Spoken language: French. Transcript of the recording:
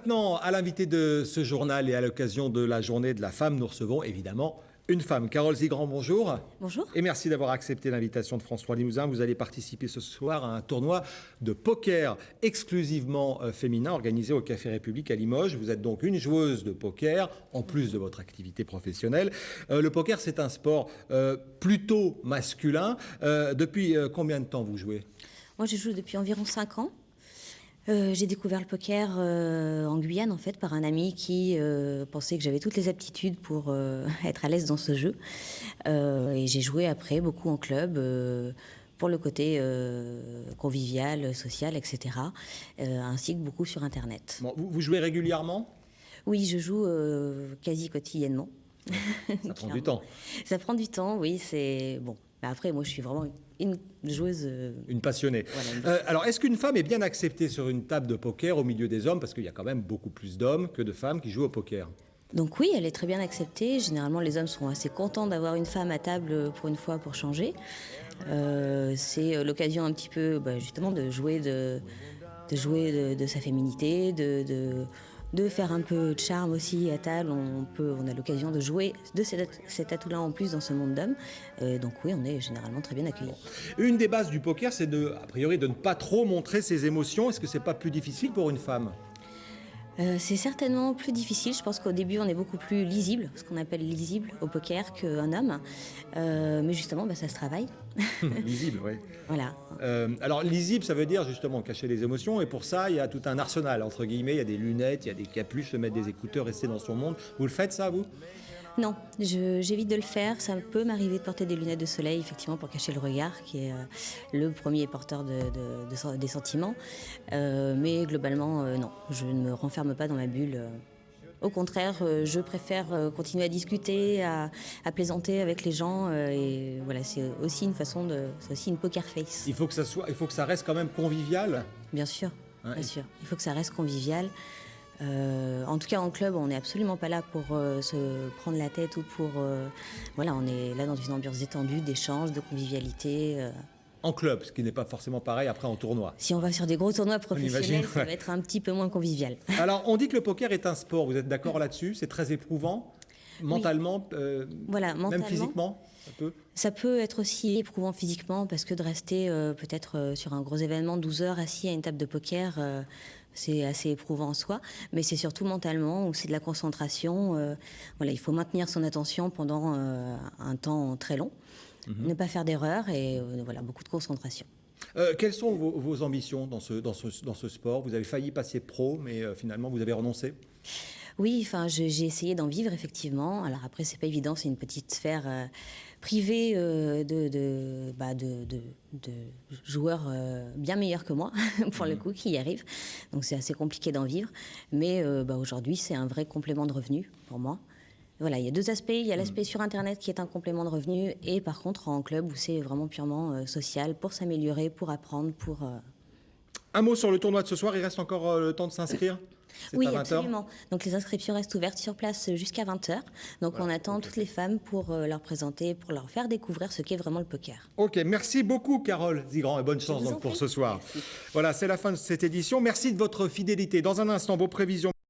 maintenant, à l'invité de ce journal et à l'occasion de la journée de la femme, nous recevons évidemment une femme. Carole Zigrand, bonjour. Bonjour. Et merci d'avoir accepté l'invitation de François Limousin. Vous allez participer ce soir à un tournoi de poker exclusivement féminin organisé au Café République à Limoges. Vous êtes donc une joueuse de poker, en plus de votre activité professionnelle. Le poker, c'est un sport plutôt masculin. Depuis combien de temps vous jouez ? Moi, je joue depuis environ 5 ans. J'ai découvert le poker en Guyane, en fait, par un ami qui pensait que j'avais toutes les aptitudes pour être à l'aise dans ce jeu. Et j'ai joué après beaucoup en club pour le côté convivial, social, etc. Ainsi que beaucoup sur Internet. Bon, vous jouez régulièrement ? Oui, je joue quasi quotidiennement. Ça prend du temps. Ça prend du temps, oui. C'est bon. Après, moi, je suis vraiment une joueuse... Une passionnée. Voilà, alors, est-ce qu'une femme est bien acceptée sur une table de poker au milieu des hommes ? Parce qu'il y a quand même beaucoup plus d'hommes que de femmes qui jouent au poker. Donc oui, elle est très bien acceptée. Généralement, les hommes sont assez contents d'avoir une femme à table pour une fois, pour changer. C'est l'occasion un petit peu, justement, de jouer de sa féminité, de faire un peu de charme aussi à table. On a l'occasion de jouer de cet atout-là en plus dans ce monde d'hommes. Donc oui, on est généralement très bien accueillis. Une des bases du poker, c'est a priori de ne pas trop montrer ses émotions. Est-ce que c'est pas plus difficile pour une femme ? C'est certainement plus difficile. Je pense qu'au début, on est beaucoup plus lisible, ce qu'on appelle lisible au poker, qu'un homme. Mais justement, ça se travaille. Lisible, oui. Voilà. Alors, lisible, ça veut dire justement cacher les émotions. Et pour ça, il y a tout un arsenal, entre guillemets. Il y a des lunettes, il y a des capuches, se mettre des écouteurs, rester dans son monde. Vous le faites, ça, vous ? Non, j'évite de le faire. Ça peut m'arriver de porter des lunettes de soleil, effectivement, pour cacher le regard, qui est le premier porteur des sentiments. Mais globalement, non, je ne me renferme pas dans ma bulle. Au contraire, je préfère continuer à discuter, à plaisanter avec les gens. Et voilà, c'est aussi une façon c'est aussi une poker face. Il faut que ça reste quand même convivial. Bien sûr, Hein, bien sûr. Il faut que ça reste convivial. En tout cas, en club, on n'est absolument pas là pour se prendre la tête ou pour... voilà, on est là dans une ambiance détendue, d'échange, de convivialité. En club, ce qui n'est pas forcément pareil après en tournoi. Si on va sur des gros tournois professionnels, imagine, ça ouais. va être un petit peu moins convivial. Alors, on dit que le poker est un sport. Vous êtes d'accord là-dessus ? C'est très éprouvant, mentalement, Voilà, même mentalement. physiquement, ça peut ? Ça peut être aussi éprouvant physiquement parce que de rester peut-être sur un gros événement 12 heures assis à une table de poker, c'est assez éprouvant en soi. Mais c'est surtout mentalement où c'est de la concentration. Voilà, il faut maintenir son attention pendant un temps très long, ne pas faire d'erreurs et voilà, beaucoup de concentration. Quelles sont vos ambitions dans ce sport ? Vous avez failli passer pro, mais finalement, vous avez renoncé ? Oui, enfin, j'ai essayé d'en vivre effectivement. Alors après, c'est pas évident, c'est une petite sphère privée de joueurs bien meilleurs que moi, pour le coup, qui y arrivent. Donc c'est assez compliqué d'en vivre. Mais aujourd'hui, c'est un vrai complément de revenu pour moi. Voilà, il y a deux aspects. Il y a l'aspect sur Internet qui est un complément de revenu, et par contre en club où c'est vraiment purement social, pour s'améliorer, pour apprendre, pour... Un mot sur le tournoi de ce soir. Il reste encore le temps de s'inscrire ? C'est Oui, à 20 heures. absolument. Donc les inscriptions restent ouvertes sur place jusqu'à 20h. Donc on attend toutes les femmes pour leur présenter, pour leur faire découvrir ce qu'est vraiment le poker. Ok, merci beaucoup Carole Zigrand et bonne chance vous en donc, pour prie. ce soir. Merci. Voilà, c'est la fin de cette édition. Merci de votre fidélité. Dans un instant, vos prévisions.